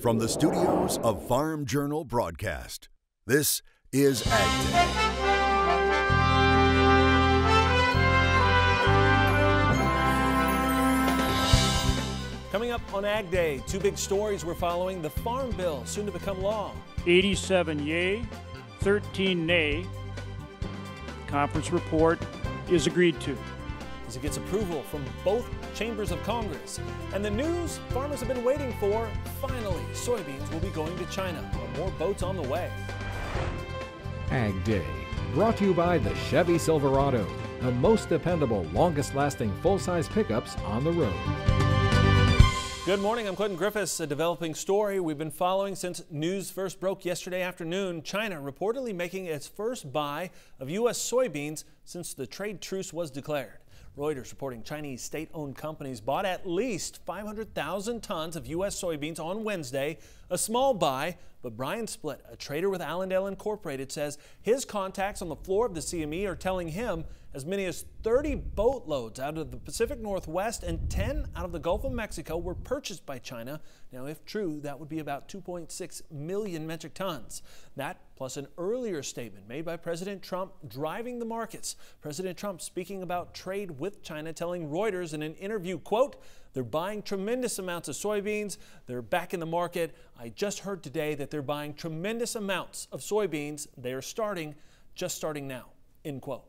From the studios of Farm Journal Broadcast, this is AgDay. Coming up on Ag Day, two big stories we're following. The Farm Bill, soon to become law. 87 yay, 13 nay. Conference report is agreed to. As it gets approval from both chambers of Congress. And the news farmers have been waiting for, finally, soybeans will be going to China. More boats on the way. Ag Day, brought to you by the Chevy Silverado, the most dependable, longest-lasting full-size pickups on the road. Good morning, I'm Clinton Griffiths. A developing story we've been following since news first broke yesterday afternoon. China reportedly making its first buy of U.S. soybeans since the trade truce was declared. Reuters reporting Chinese state-owned companies bought at least 500,000 tons of U.S. soybeans on Wednesday, a small buy, but Brian Splitt, a trader with Allendale Incorporated, says his contacts on the floor of the CME are telling him as many as 30 boatloads out of the Pacific Northwest and 10 out of the Gulf of Mexico were purchased by China. Now, if true, that would be about 2.6 million metric tons. That plus an earlier statement made by President Trump driving the markets. President Trump speaking about trade with China, telling Reuters in an interview, quote, "They're buying tremendous amounts of soybeans. They're back in the market. I just heard today that they're buying tremendous amounts of soybeans. They are just starting now," end quote.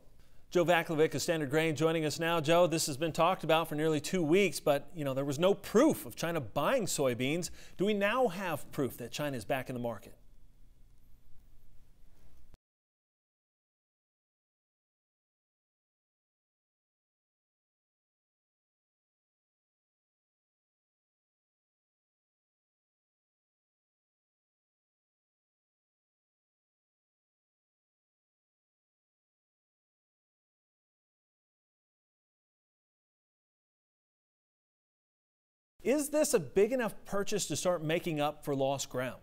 Joe Vaclavic of Standard Grain joining us now. Joe, this has been talked about for nearly 2 weeks, but there was no proof of China buying soybeans. Do we now have proof that China is back in the market? Is this a big enough purchase to start making up for lost ground?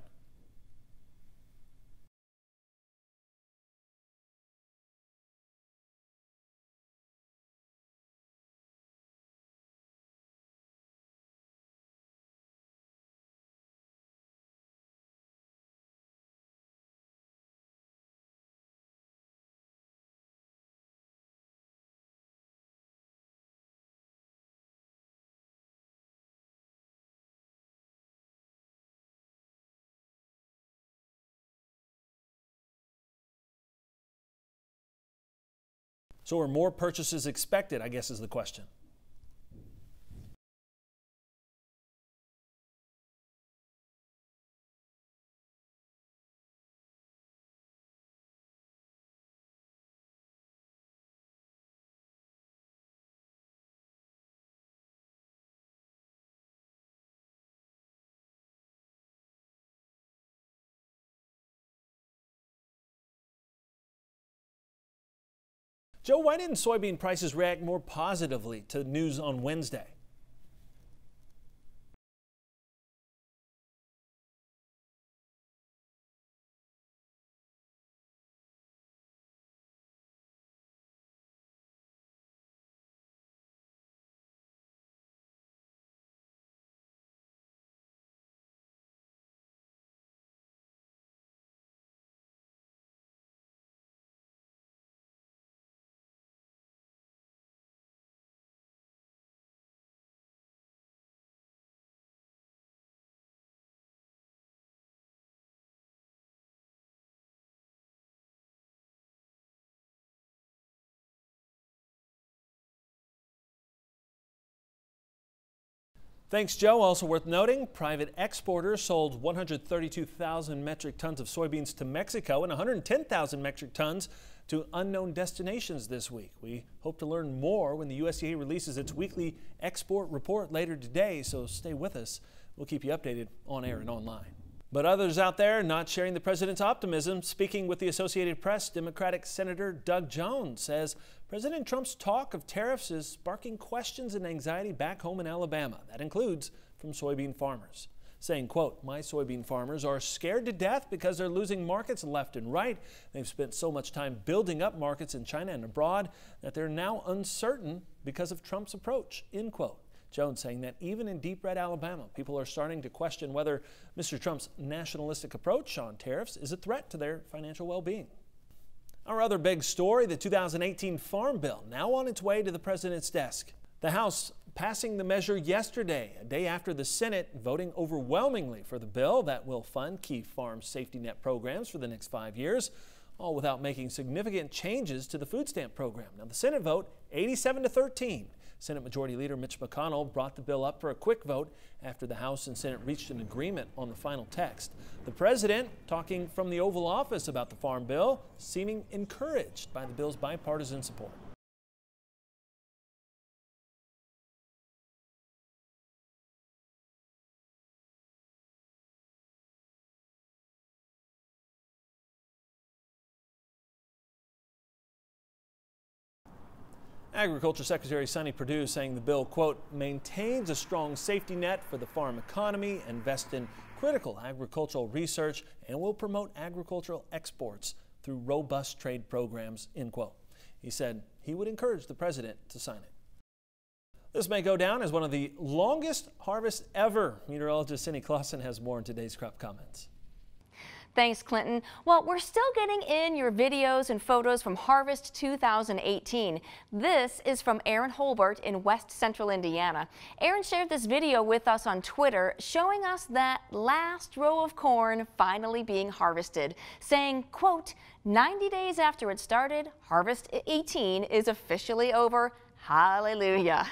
So are more purchases expected, I guess is the question. Joe, why didn't soybean prices react more positively to news on Wednesday? Thanks, Joe. Also worth noting, private exporters sold 132,000 metric tons of soybeans to Mexico and 110,000 metric tons to unknown destinations this week. We hope to learn more when the USDA releases its weekly export report later today, so stay with us. We'll keep you updated on air and online. But others out there not sharing the president's optimism. Speaking with the Associated Press, Democratic Senator Doug Jones says President Trump's talk of tariffs is sparking questions and anxiety back home in Alabama. That includes from soybean farmers. Saying, quote, "My soybean farmers are scared to death because they're losing markets left and right. They've spent so much time building up markets in China and abroad that they're now uncertain because of Trump's approach," end quote. Jones saying that even in deep red Alabama, people are starting to question whether Mr. Trump's nationalistic approach on tariffs is a threat to their financial well-being. Our other big story, the 2018 Farm Bill, now on its way to the president's desk. The House passing the measure yesterday, a day after the Senate voting overwhelmingly for the bill that will fund key farm safety net programs for the next 5 years, all without making significant changes to the food stamp program. Now, the Senate vote, 87-13. Senate Majority Leader Mitch McConnell brought the bill up for a quick vote after the House and Senate reached an agreement on the final text. The president, talking from the Oval Office about the Farm Bill, seeming encouraged by the bill's bipartisan support. Agriculture Secretary Sonny Perdue saying the bill, quote, maintains a strong safety net for the farm economy, invests in critical agricultural research, and will promote agricultural exports through robust trade programs, end quote. He said he would encourage the president to sign it. This may go down as one of the longest harvests ever. Meteorologist Cindy Clausen has more in today's crop comments. Thanks, Clinton. Well, we're still getting in your videos and photos from Harvest 2018. This is from Aaron Holbert in West Central Indiana. Aaron shared this video with us on Twitter, showing us that last row of corn finally being harvested, saying, quote, 90 days after it started, Harvest 18 is officially over. Hallelujah.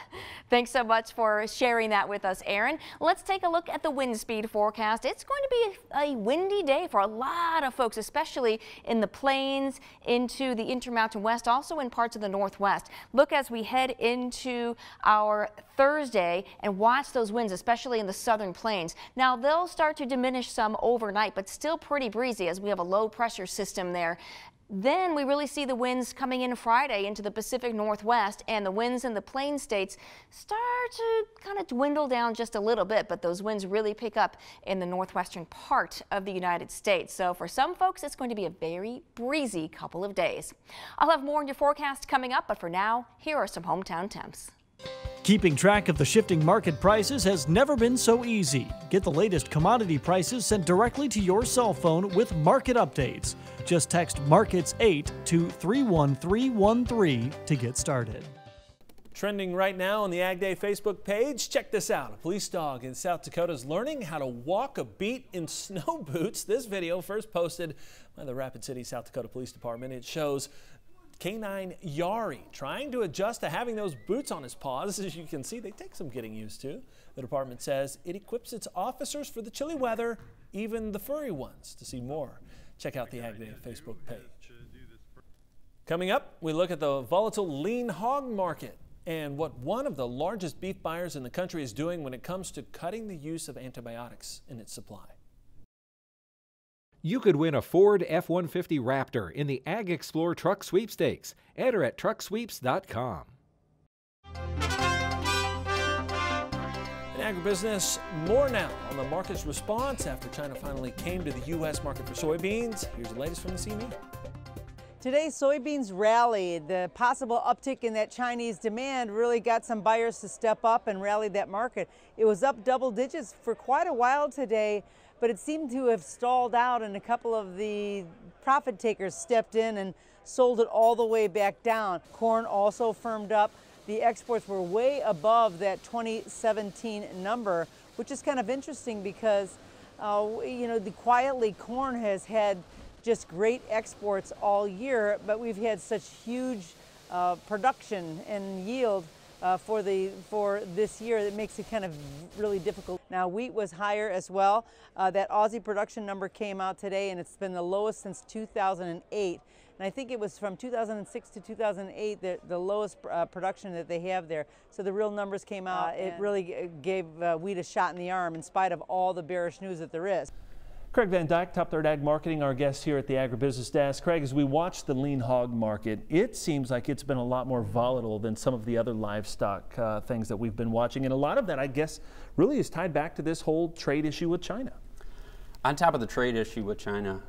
Thanks so much for sharing that with us, Aaron. Let's take a look at the wind speed forecast. It's going to be a windy day for a lot of folks, especially in the plains, into the Intermountain West, also in parts of the Northwest. Look as we head into our Thursday and watch those winds, especially in the southern plains. Now, they'll start to diminish some overnight, but still pretty breezy as we have a low pressure system there. Then we really see the winds coming in Friday into the Pacific Northwest, and the winds in the plain states start to kind of dwindle down just a little bit, but those winds really pick up in the northwestern part of the United States. So for some folks, it's going to be a very breezy couple of days. I'll have more in your forecast coming up, but for now, here are some hometown temps. Keeping track of the shifting market prices has never been so easy. Get the latest commodity prices sent directly to your cell phone with market updates. Just text Markets 8 to 31313 to get started. Trending right now on the AgDay Facebook page, check this out. A police dog in South Dakota is learning how to walk a beat in snow boots. This video first posted by the Rapid City, South Dakota Police Department. It shows Canine Yari trying to adjust to having those boots on his paws. As you can see, they take some getting used to. The department says it equips its officers for the chilly weather, even the furry ones. To see more, check out the AgDay Facebook page. Coming up, we look at the volatile lean hog market and what one of the largest beef buyers in the country is doing when it comes to cutting the use of antibiotics in its supply. You could win a Ford F-150 Raptor in the Ag Explore Truck Sweepstakes. Enter at trucksweeps.com. In agribusiness, more now on the market's response after China finally came to the U.S. market for soybeans. Here's the latest from the CME. Today, soybeans rallied. The possible uptick in that Chinese demand really got some buyers to step up and rally that market. It was up double digits for quite a while today, but it seemed to have stalled out, and a couple of the profit takers stepped in and sold it all the way back down. Corn also firmed up. The exports were way above that 2017 number, which is kind of interesting because, quietly corn has had just great exports all year, but we've had such huge production and yield for this year that makes it kind of really difficult. Now, wheat was higher as well. That Aussie production number came out today, and it's been the lowest since 2008. And I think it was from 2006 to 2008 the lowest production that they have there. So the real numbers came out. It really gave wheat a shot in the arm in spite of all the bearish news that there is. Craig Van Dyke, Top Third Ag Marketing, our guest here at the Agribusiness Desk. Craig, as we watch the lean hog market, it seems like it's been a lot more volatile than some of the other livestock things that we've been watching. And a lot of that, I guess, really is tied back to this whole trade issue with China. On top of the trade issue with China,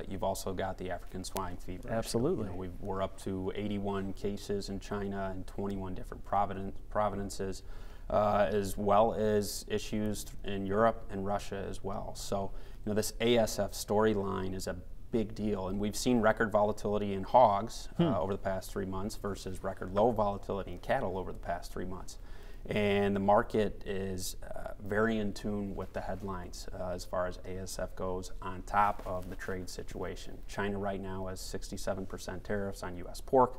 you've also got the African swine fever. Absolutely. We're up to 81 cases in China and 21 different provinces. as well as issues in Europe and Russia as well. So, this ASF storyline is a big deal, and we've seen record volatility in hogs over the past 3 months versus record low volatility in cattle over the past 3 months. And the market is very in tune with the headlines as far as ASF goes, on top of the trade situation. China right now has 67% tariffs on U.S. pork,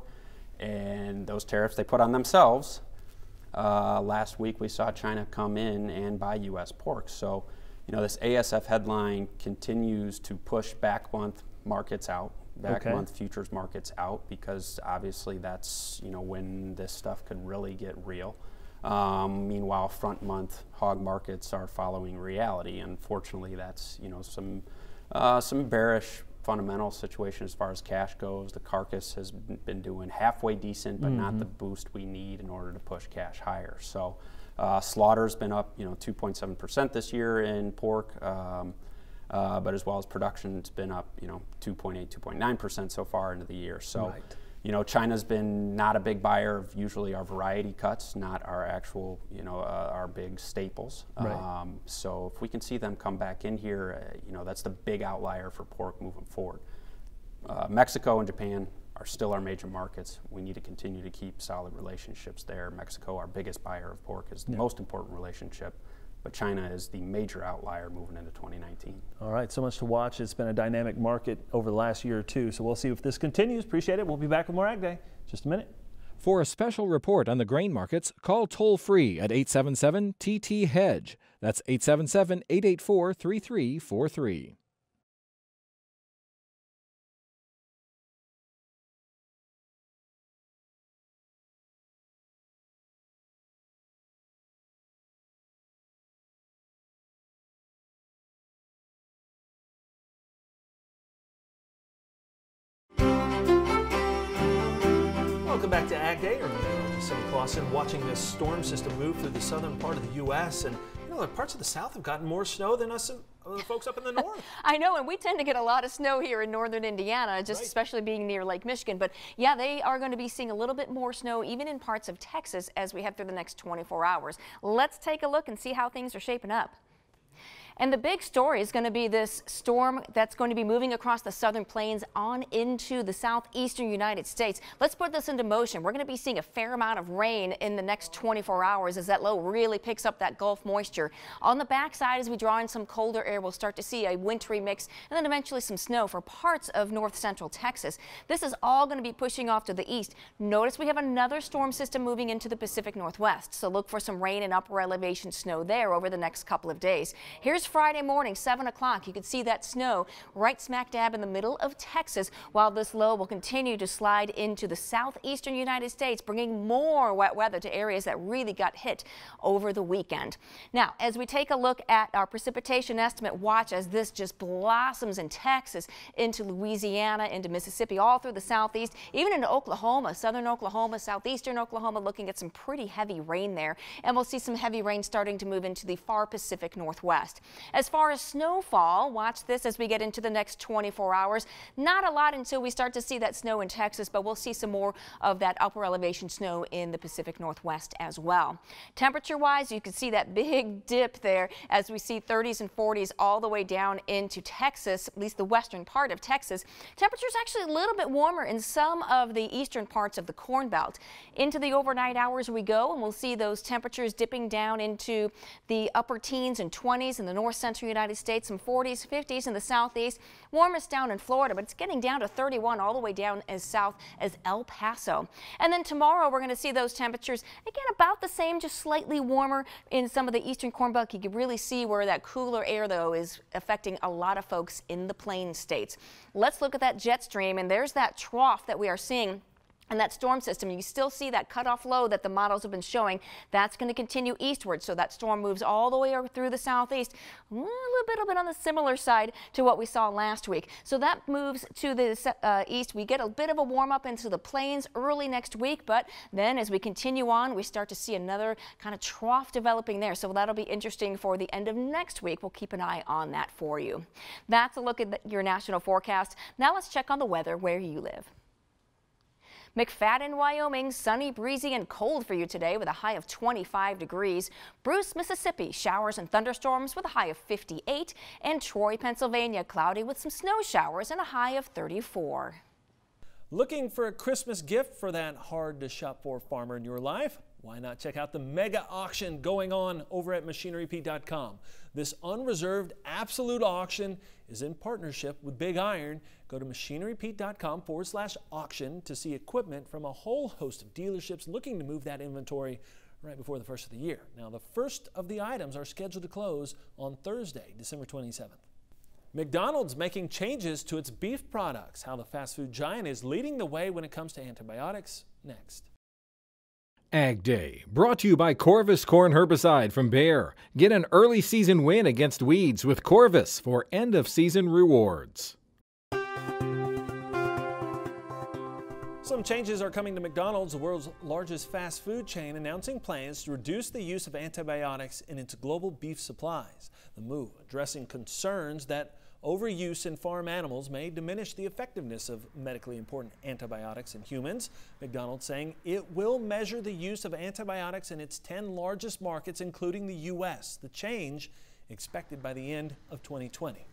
and those tariffs they put on themselves. Last week we saw China come in and buy U.S. pork. So, this ASF headline continues to push back month markets out, month futures markets out, because obviously that's, when this stuff could really get real. Meanwhile, front month hog markets are following reality. Unfortunately, that's some bearish fundamental situation as far as cash goes. The carcass has been doing halfway decent, but not the boost we need in order to push cash higher. So slaughter's been up 2.7% this year in pork, but as well as production's been up 2.8, 2.9% so far into the year. So. China's been not a big buyer of usually our variety cuts, not our actual, our big staples. Right. So if we can see them come back in here, that's the big outlier for pork moving forward. Mexico and Japan are still our major markets. We need to continue to keep solid relationships there. Mexico, our biggest buyer of pork, is the most important relationship. But China is the major outlier moving into 2019. All right, so much to watch. It's been a dynamic market over the last year or two, so we'll see if this continues. Appreciate it. We'll be back with more Ag Day in just a minute. For a special report on the grain markets, call toll-free at 877-TT-HEDGE. That's 877-884-3343. Welcome back to Ag Day. I'm Cindy Clausen, watching this storm system move through the southern part of the U.S. And parts of the south have gotten more snow than us folks up in the north. I know, and we tend to get a lot of snow here in northern Indiana, especially being near Lake Michigan. But yeah, they are going to be seeing a little bit more snow even in parts of Texas as we head through the next 24 hours. Let's take a look and see how things are shaping up. And the big story is going to be this storm that's going to be moving across the southern plains on into the southeastern United States. Let's put this into motion. We're going to be seeing a fair amount of rain in the next 24 hours as that low really picks up that Gulf moisture. On the backside, as we draw in some colder air, we'll start to see a wintry mix and then eventually some snow for parts of north central Texas. This is all going to be pushing off to the east. Notice we have another storm system moving into the Pacific Northwest, so look for some rain and upper elevation snow there over the next couple of days. Here's Friday morning, 7 o'clock. You can see that snow right smack dab in the middle of Texas, while this low will continue to slide into the southeastern United States, bringing more wet weather to areas that really got hit over the weekend. Now, as we take a look at our precipitation estimate, watch as this just blossoms in Texas, into Louisiana, into Mississippi, all through the southeast, even into Oklahoma, southern Oklahoma, southeastern Oklahoma, looking at some pretty heavy rain there. And we'll see some heavy rain starting to move into the far Pacific Northwest. As far as snowfall, watch this as we get into the next 24 hours. Not a lot until we start to see that snow in Texas, but we'll see some more of that upper elevation snow in the Pacific Northwest as well. Temperature-wise, you can see that big dip there as we see 30s and 40s all the way down into Texas, at least the western part of Texas. Temperatures actually a little bit warmer in some of the eastern parts of the Corn Belt. Into the overnight hours we go, and we'll see those temperatures dipping down into the upper teens and 20s in the north central United States, some 40s, 50s in the southeast. Warmest down in Florida, but it's getting down to 31 all the way down as south as El Paso. And then tomorrow we're going to see those temperatures again about the same, just slightly warmer in some of the eastern Corn Belt. You can really see where that cooler air though is affecting a lot of folks in the plain states. Let's look at that jet stream, and there's that trough that we are seeing. And that storm system, you still see that cutoff low that the models have been showing. That's going to continue eastward, so that storm moves all the way over through the southeast, a little bit on the similar side to what we saw last week. So that moves to the east. We get a bit of a warm up into the plains early next week, but then as we continue on, we start to see another kind of trough developing there. So that'll be interesting for the end of next week. We'll keep an eye on that for you. That's a look at your national forecast. Now let's check on the weather where you live. McFadden, Wyoming, sunny, breezy, and cold for you today with a high of 25 degrees. Bruce, Mississippi, showers and thunderstorms with a high of 58. And Troy, Pennsylvania, cloudy with some snow showers and a high of 34. Looking for a Christmas gift for that hard-to-shop-for farmer in your life? Why not check out the mega auction going on over at MachineryPete.com. This unreserved absolute auction is in partnership with Big Iron. Go to MachineryPete.com/auction to see equipment from a whole host of dealerships looking to move that inventory right before the first of the year. Now, the first of the items are scheduled to close on Thursday, December 27th. McDonald's making changes to its beef products. How the fast food giant is leading the way when it comes to antibiotics. Next. AgDay, brought to you by Corvus Corn Herbicide from Bayer. Get an early season win against weeds with Corvus for end of season rewards. Some changes are coming to McDonald's, the world's largest fast food chain, announcing plans to reduce the use of antibiotics in its global beef supplies. The move addressing concerns that overuse in farm animals may diminish the effectiveness of medically important antibiotics in humans. McDonald's saying it will measure the use of antibiotics in its 10 largest markets, including the U.S. The change expected by the end of 2020.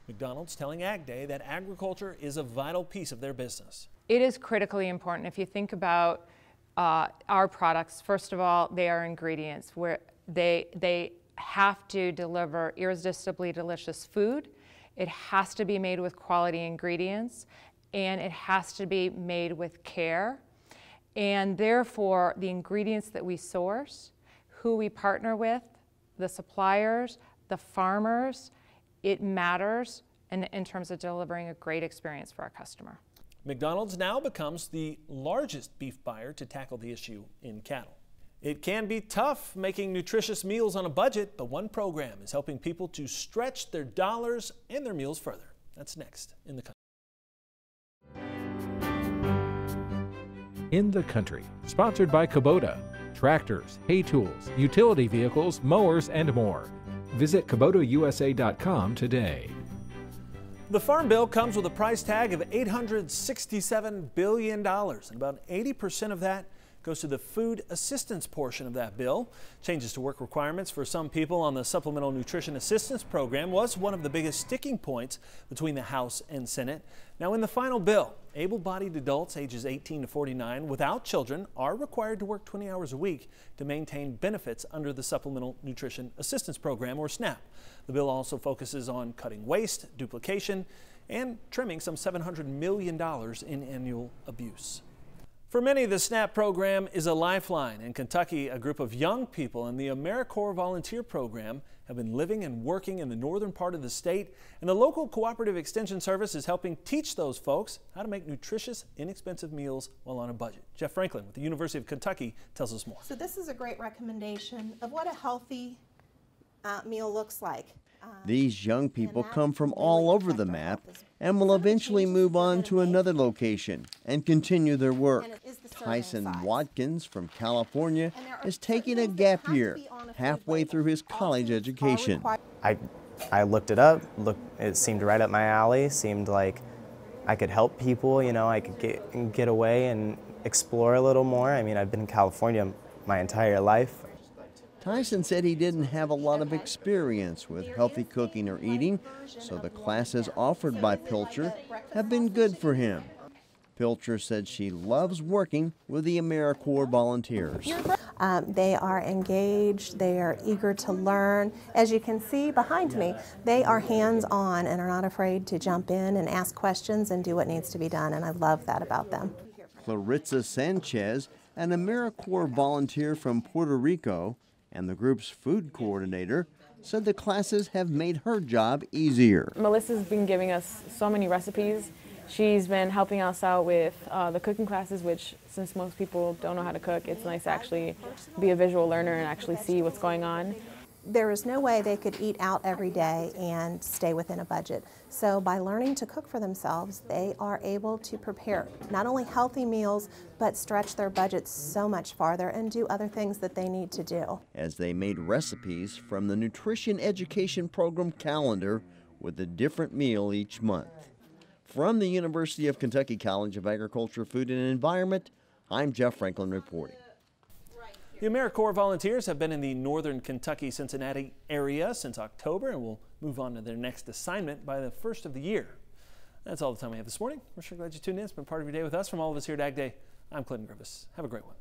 McDonald's telling AgDay that agriculture is a vital piece of their business. It is critically important. If you think about our products, first of all, they are ingredients where they have to deliver irresistibly delicious food. It has to be made with quality ingredients, and it has to be made with care. And therefore, the ingredients that we source, who we partner with, the suppliers, the farmers, it matters in terms of delivering a great experience for our customer. McDonald's now becomes the largest beef buyer to tackle the issue in cattle. It can be tough making nutritious meals on a budget, but one program is helping people to stretch their dollars and their meals further. That's next in the country. In the Country, sponsored by Kubota. Tractors, hay tools, utility vehicles, mowers, and more. Visit KubotaUSA.com today. The Farm Bill comes with a price tag of $867 billion, and about 80% of that goes to the food assistance portion of that bill. Changes to work requirements for some people on the Supplemental Nutrition Assistance Program was one of the biggest sticking points between the House and Senate. Now, in the final bill, able-bodied adults ages 18 to 49 without children are required to work 20 hours a week to maintain benefits under the Supplemental Nutrition Assistance Program, or SNAP. The bill also focuses on cutting waste, duplication, and trimming some $700 million in annual abuse. For many, the SNAP program is a lifeline. In Kentucky, a group of young people in the AmeriCorps Volunteer Program have been living and working in the northern part of the state, and the local Cooperative Extension Service is helping teach those folks how to make nutritious, inexpensive meals while on a budget. Jeff Franklin with the University of Kentucky tells us more. So this is a great recommendation of what a healthy meal looks like. These young people come from all over the map and will eventually move on to another location and continue their work. Tyson Watkins from California is taking a gap year halfway through his college education. I looked it up, it seemed right up my alley, seemed like I could help people, you know, I could get away and explore a little more. I mean, I've been in California my entire life. Tyson said he didn't have a lot of experience with healthy cooking or eating, so the classes offered by Pilcher have been good for him. Pilcher said she loves working with the AmeriCorps volunteers. They are engaged, they are eager to learn. As you can see behind me, they are hands-on and are not afraid to jump in and ask questions and do what needs to be done, and I love that about them. Clarissa Sanchez, an AmeriCorps volunteer from Puerto Rico, and the group's food coordinator, said the classes have made her job easier. Melissa's been giving us so many recipes. She's been helping us out with the cooking classes, which since most people don't know how to cook, it's nice to actually be a visual learner and actually see what's going on. There is no way they could eat out every day and stay within a budget. So by learning to cook for themselves, they are able to prepare not only healthy meals, but stretch their budgets so much farther and do other things that they need to do. As they made recipes from the Nutrition Education Program calendar with a different meal each month. From the University of Kentucky College of Agriculture, Food and Environment, I'm Jeff Franklin reporting. The AmeriCorps volunteers have been in the northern Kentucky, Cincinnati area since October and will move on to their next assignment by the first of the year. That's all the time we have this morning. We're sure glad you tuned in. It's been part of your day with us. From all of us here at AgDay, I'm Clinton Griffiths. Have a great one.